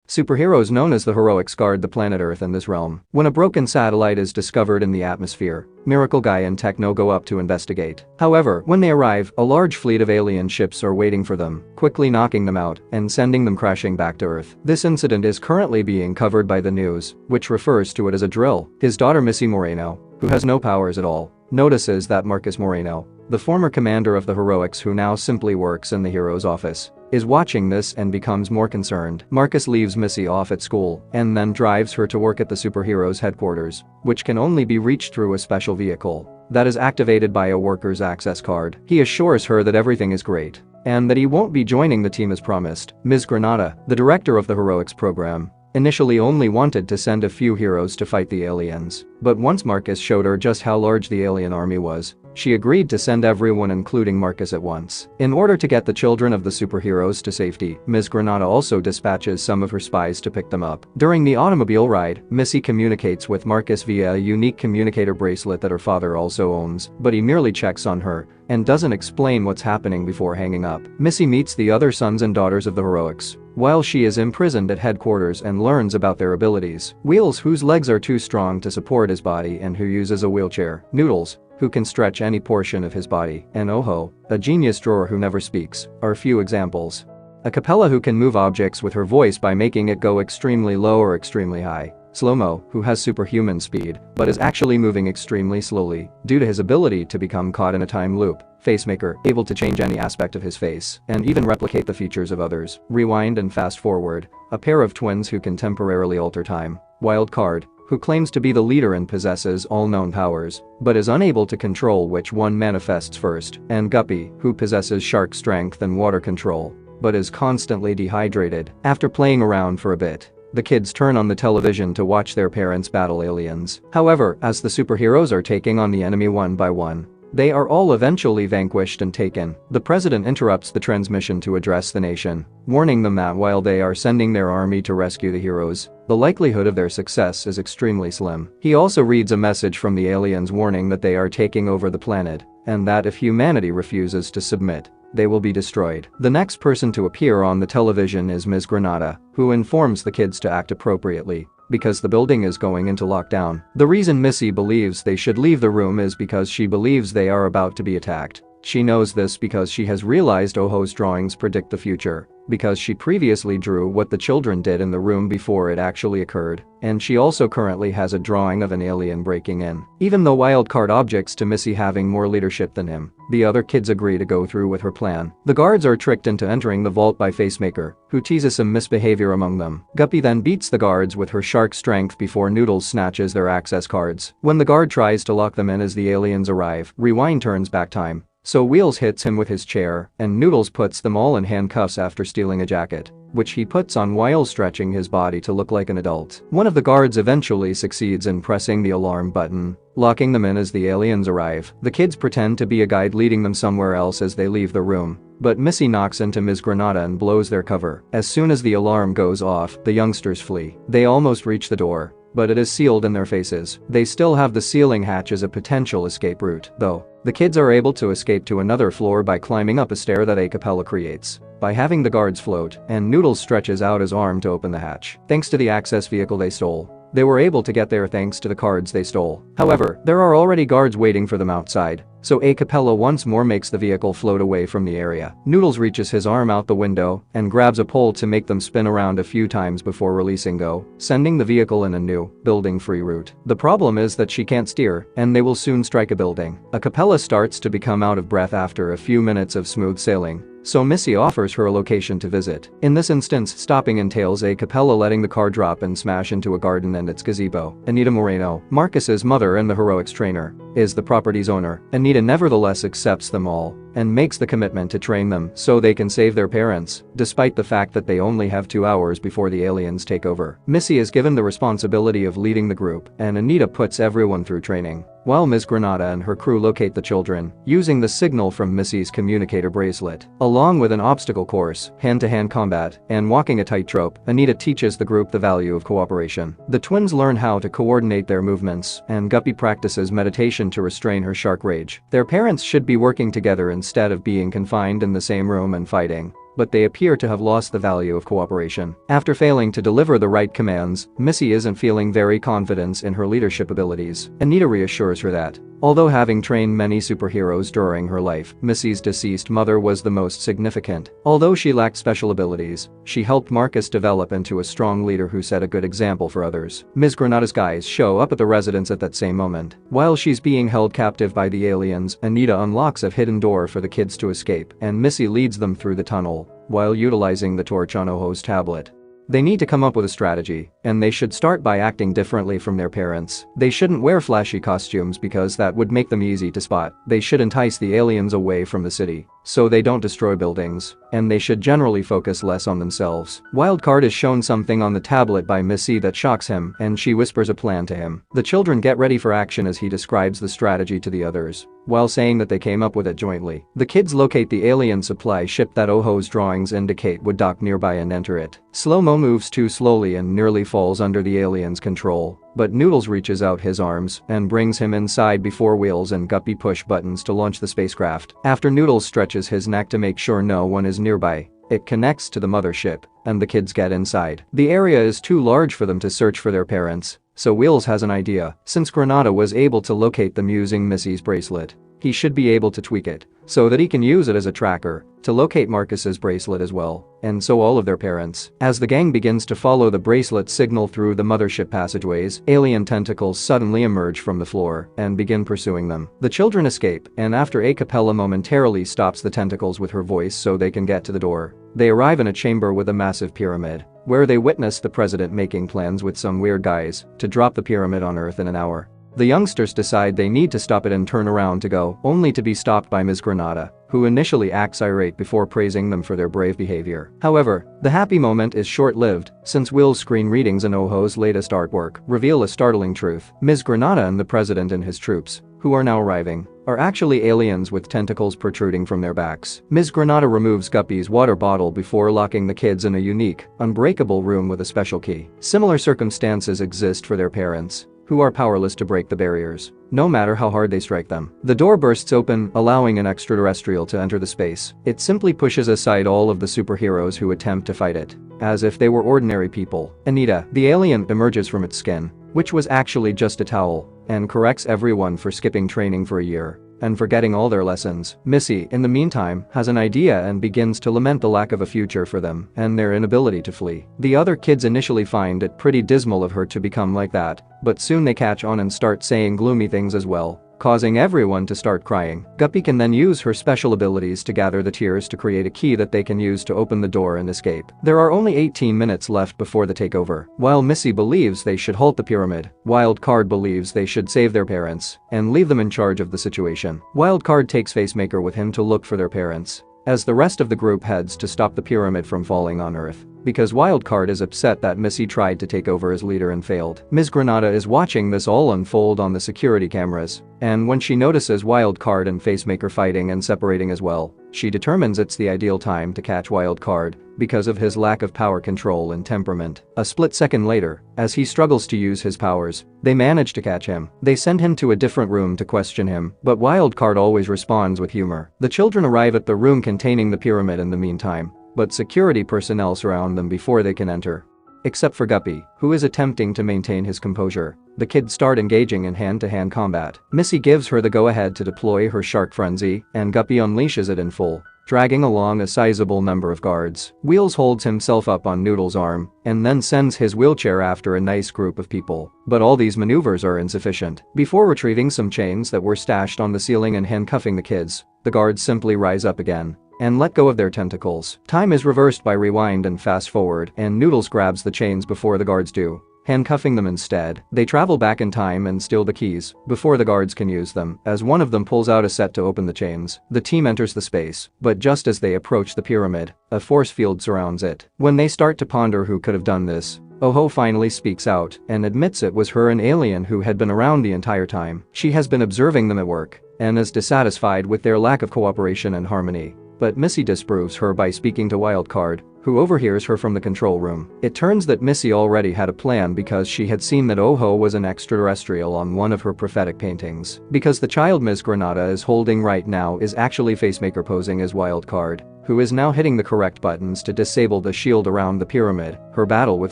Superheroes known as the heroics guard the planet Earth in this realm. When a broken satellite is discovered in the atmosphere, Miracle Guy and Techno go up to investigate. However, when they arrive, a large fleet of alien ships are waiting for them, quickly knocking them out and sending them crashing back to Earth. This incident is currently being covered by the news, which refers to it as a drill. His daughter Missy Moreno, who has no powers at all, notices that Marcus Moreno, the former commander of the heroics who now simply works in the hero's office, is watching this and becomes more concerned. Marcus leaves Missy off at school and then drives her to work at the superheroes' headquarters, which can only be reached through a special vehicle that is activated by a worker's access card. He assures her that everything is great and that he won't be joining the team as promised. Ms. Granada, the director of the heroics program, initially only wanted to send a few heroes to fight the aliens, but once Marcus showed her just how large the alien army was, she agreed to send everyone including Marcus at once. In order to get the children of the superheroes to safety, Ms. Granada also dispatches some of her spies to pick them up. During the automobile ride, Missy communicates with Marcus via a unique communicator bracelet that her father also owns, but he merely checks on her and doesn't explain what's happening before hanging up. Missy meets the other sons and daughters of the heroics while she is imprisoned at headquarters and learns about their abilities. Wheels, whose legs are too strong to support his body and who uses a wheelchair. Noodles, who can stretch any portion of his body, and Oho, a genius drawer who never speaks, are few examples. A Capella, who can move objects with her voice by making it go extremely low or extremely high. Slow-mo, who has superhuman speed, but is actually moving extremely slowly due to his ability to become caught in a time loop. Facemaker, able to change any aspect of his face and even replicate the features of others. Rewind and fast forward, a pair of twins who can temporarily alter time. Wild Card, who claims to be the leader and possesses all known powers, but is unable to control which one manifests first. And Guppy, who possesses shark strength and water control, but is constantly dehydrated. After playing around for a bit, the kids turn on the television to watch their parents battle aliens. However, as the superheroes are taking on the enemy one by one, they are all eventually vanquished and taken. The president interrupts the transmission to address the nation, warning them that while they are sending their army to rescue the heroes, the likelihood of their success is extremely slim. He also reads a message from the aliens warning that they are taking over the planet, and that if humanity refuses to submit, they will be destroyed. The next person to appear on the television is Ms. Granada, who informs the kids to act appropriately because the building is going into lockdown. The reason Missy believes they should leave the room is because she believes they are about to be attacked. She knows this because she has realized Oho's drawings predict the future, because she previously drew what the children did in the room before it actually occurred, and she also currently has a drawing of an alien breaking in. Even though Wildcard objects to Missy having more leadership than him, the other kids agree to go through with her plan. The guards are tricked into entering the vault by Facemaker, who teases some misbehavior among them. Guppy then beats the guards with her shark strength before Noodles snatches their access cards. When the guard tries to lock them in as the aliens arrive, Rewind turns back time. So Wheels hits him with his chair, and Noodles puts them all in handcuffs after stealing a jacket, which he puts on while stretching his body to look like an adult. One of the guards eventually succeeds in pressing the alarm button, locking them in as the aliens arrive. The kids pretend to be a guide leading them somewhere else as they leave the room, but Missy knocks into Ms. Granada and blows their cover. As soon as the alarm goes off, the youngsters flee. They almost reach the door, but it is sealed in their faces. They still have the ceiling hatch as a potential escape route, though. The kids are able to escape to another floor by climbing up a stair that a Capella creates by having the guards float, and Noodles stretches out his arm to open the hatch. Thanks to the access vehicle they stole, they were able to get there thanks to the cards they stole. However, there are already guards waiting for them outside, so a Capella once more makes the vehicle float away from the area. Noodles reaches his arm out the window and grabs a pole to make them spin around a few times before releasing go, sending the vehicle in a new, building-free route. The problem is that she can't steer, and they will soon strike a building. A Capella starts to become out of breath after a few minutes of smooth sailing, so Missy offers her a location to visit. In this instance, stopping entails a Capella letting the car drop and smash into a garden and its gazebo. Anita Moreno, Marcus's mother and the heroics trainer, is the property's owner. Anita nevertheless accepts them all and makes the commitment to train them so they can save their parents, despite the fact that they only have 2 hours before the aliens take over. Missy is given the responsibility of leading the group, and Anita puts everyone through training, while Ms. Granada and her crew locate the children using the signal from Missy's communicator bracelet. Along with an obstacle course, hand-to-hand combat, and walking a tightrope, Anita teaches the group the value of cooperation. The twins learn how to coordinate their movements, and Guppy practices meditation to restrain her shark rage. Their parents should be working together instead of being confined in the same room and fighting. but they appear to have lost the value of cooperation. After failing to deliver the right commands, Missy isn't feeling very confident in her leadership abilities. Anita reassures her that, although having trained many superheroes during her life, Missy's deceased mother was the most significant. Although she lacked special abilities, she helped Marcus develop into a strong leader who set a good example for others. Ms. Granada's guys show up at the residence at that same moment. While she's being held captive by the aliens, Anita unlocks a hidden door for the kids to escape, and Missy leads them through the tunnel while utilizing the torch on Oho's tablet. They need to come up with a strategy, and they should start by acting differently from their parents. They shouldn't wear flashy costumes because that would make them easy to spot. They should entice the aliens away from the city so they don't destroy buildings, and they should generally focus less on themselves. Wildcard is shown something on the tablet by Missy that shocks him, and she whispers a plan to him. The children get ready for action as he describes the strategy to the others, while saying that they came up with it jointly. The kids locate the alien supply ship that Oho's drawings indicate would dock nearby and enter it. Slow-mo moves too slowly and nearly falls under the alien's control, but Noodles reaches out his arms and brings him inside before Wheels and Guppy push buttons to launch the spacecraft. After Noodles stretches his neck to make sure no one is nearby, it connects to the mothership, and the kids get inside. The area is too large for them to search for their parents, so Wheels has an idea. Since Granada was able to locate them using Missy's bracelet, he should be able to tweak it so that he can use it as a tracker to locate Marcus's bracelet as well, and so all of their parents. As the gang begins to follow the bracelet signal through the mothership passageways, alien tentacles suddenly emerge from the floor and begin pursuing them. The children escape, and after A Cappella momentarily stops the tentacles with her voice so they can get to the door, they arrive in a chamber with a massive pyramid, where they witness the president making plans with some weird guys to drop the pyramid on Earth in an hour. The youngsters decide they need to stop it and turn around to go, only to be stopped by Ms. Granada, who initially acts irate before praising them for their brave behavior. However, the happy moment is short-lived, since Will's screen readings and Oho's latest artwork reveal a startling truth. Ms. Granada and the president and his troops, who are now arriving, are actually aliens with tentacles protruding from their backs. Ms. Granada removes Guppy's water bottle before locking the kids in a unique, unbreakable room with a special key. Similar circumstances exist for their parents, who are powerless to break the barriers, no matter how hard they strike them. The door bursts open, allowing an extraterrestrial to enter the space. It simply pushes aside all of the superheroes who attempt to fight it, as if they were ordinary people. Anita, the alien, emerges from its skin, which was actually just a towel, and corrects everyone for skipping training for a year and forgetting all their lessons. Missy, in the meantime, has an idea and begins to lament the lack of a future for them and their inability to flee. The other kids initially find it pretty dismal of her to become like that, but soon they catch on and start saying gloomy things as well, causing everyone to start crying. Guppy can then use her special abilities to gather the tears to create a key that they can use to open the door and escape. There are only 18 minutes left before the takeover. While Missy believes they should halt the pyramid, Wildcard believes they should save their parents and leave them in charge of the situation. Wildcard takes Facemaker with him to look for their parents, as the rest of the group heads to stop the pyramid from falling on Earth, because Wildcard is upset that Missy tried to take over as leader and failed. Ms. Granada is watching this all unfold on the security cameras, and when she notices Wildcard and Facemaker fighting and separating as well, she determines it's the ideal time to catch Wildcard because of his lack of power control and temperament. A split second later, as he struggles to use his powers, they manage to catch him. They send him to a different room to question him, but Wildcard always responds with humor. The children arrive at the room containing the pyramid in the meantime, but security personnel surround them before they can enter. Except for Guppy, who is attempting to maintain his composure. The kids start engaging in hand-to-hand combat. Missy gives her the go-ahead to deploy her shark frenzy, and Guppy unleashes it in full, dragging along a sizable number of guards. Wheels holds himself up on Noodle's arm, and then sends his wheelchair after a nice group of people. But all these maneuvers are insufficient. Before retrieving some chains that were stashed on the ceiling and handcuffing the kids, the guards simply rise up again and let go of their tentacles. Time is reversed by rewind and fast forward, and Noodles grabs the chains before the guards do, handcuffing them instead. They travel back in time and steal the keys before the guards can use them, as one of them pulls out a set to open the chains. The team enters the space, but just as they approach the pyramid, a force field surrounds it. When they start to ponder who could have done this, Oho finally speaks out and admits it was her, an alien who had been around the entire time. She has been observing them at work and is dissatisfied with their lack of cooperation and harmony. But Missy disproves her by speaking to Wildcard, who overhears her from the control room. It turns that Missy already had a plan because she had seen that Oho was an extraterrestrial on one of her prophetic paintings. Because the child Ms. Granada is holding right now is actually Facemaker posing as Wildcard, who is now hitting the correct buttons to disable the shield around the pyramid. Her battle with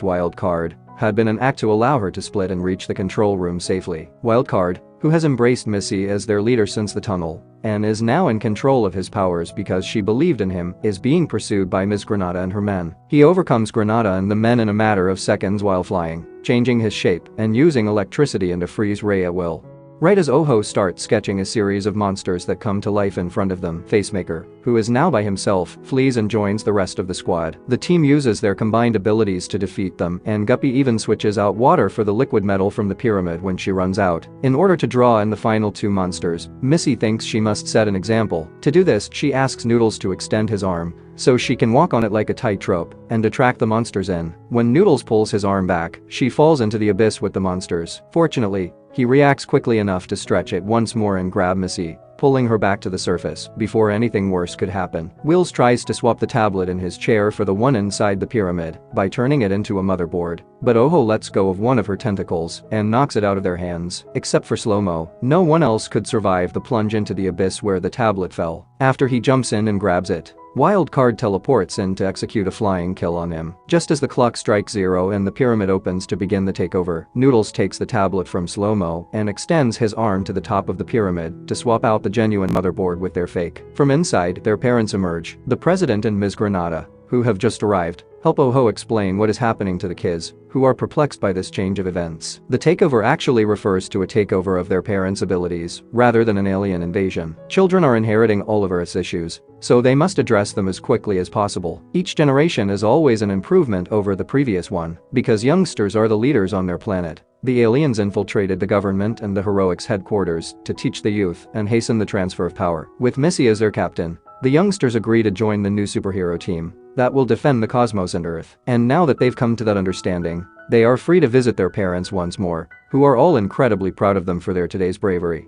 Wildcard had been an act to allow her to split and reach the control room safely. Wildcard, who has embraced Missy as their leader since the tunnel and is now in control of his powers because she believed in him, is being pursued by Ms. Granada and her men. He overcomes Granada and the men in a matter of seconds while flying, changing his shape and using electricity and a freeze ray at will. Right as Oho starts sketching a series of monsters that come to life in front of them, Facemaker, who is now by himself, flees and joins the rest of the squad. The team uses their combined abilities to defeat them, and Guppy even switches out water for the liquid metal from the pyramid when she runs out. In order to draw in the final two monsters, Missy thinks she must set an example. To do this, she asks Noodles to extend his arm so she can walk on it like a tightrope and attract the monsters in. When Noodles pulls his arm back, she falls into the abyss with the monsters. Fortunately, he reacts quickly enough to stretch it once more and grab Missy, pulling her back to the surface before anything worse could happen. Wills tries to swap the tablet in his chair for the one inside the pyramid by turning it into a motherboard, but Oho lets go of one of her tentacles and knocks it out of their hands. Except for Slow-Mo, no one else could survive the plunge into the abyss where the tablet fell. After he jumps in and grabs it, Wildcard teleports in to execute a flying kill on him. Just as the clock strikes 0 and the pyramid opens to begin the takeover, Noodles takes the tablet from Slow-Mo and extends his arm to the top of the pyramid to swap out the genuine motherboard with their fake. From inside, their parents emerge. The president and Ms. Granada, who have just arrived, help Oho explain what is happening to the kids, who are perplexed by this change of events. The takeover actually refers to a takeover of their parents' abilities, rather than an alien invasion. Children are inheriting all of Earth's issues, so they must address them as quickly as possible. Each generation is always an improvement over the previous one, because youngsters are the leaders on their planet. The aliens infiltrated the government and the heroics headquarters to teach the youth and hasten the transfer of power. With Missy as their captain, the youngsters agree to join the new superhero team that will defend the cosmos and Earth. And now that they've come to that understanding, they are free to visit their parents once more, who are all incredibly proud of them for their today's bravery.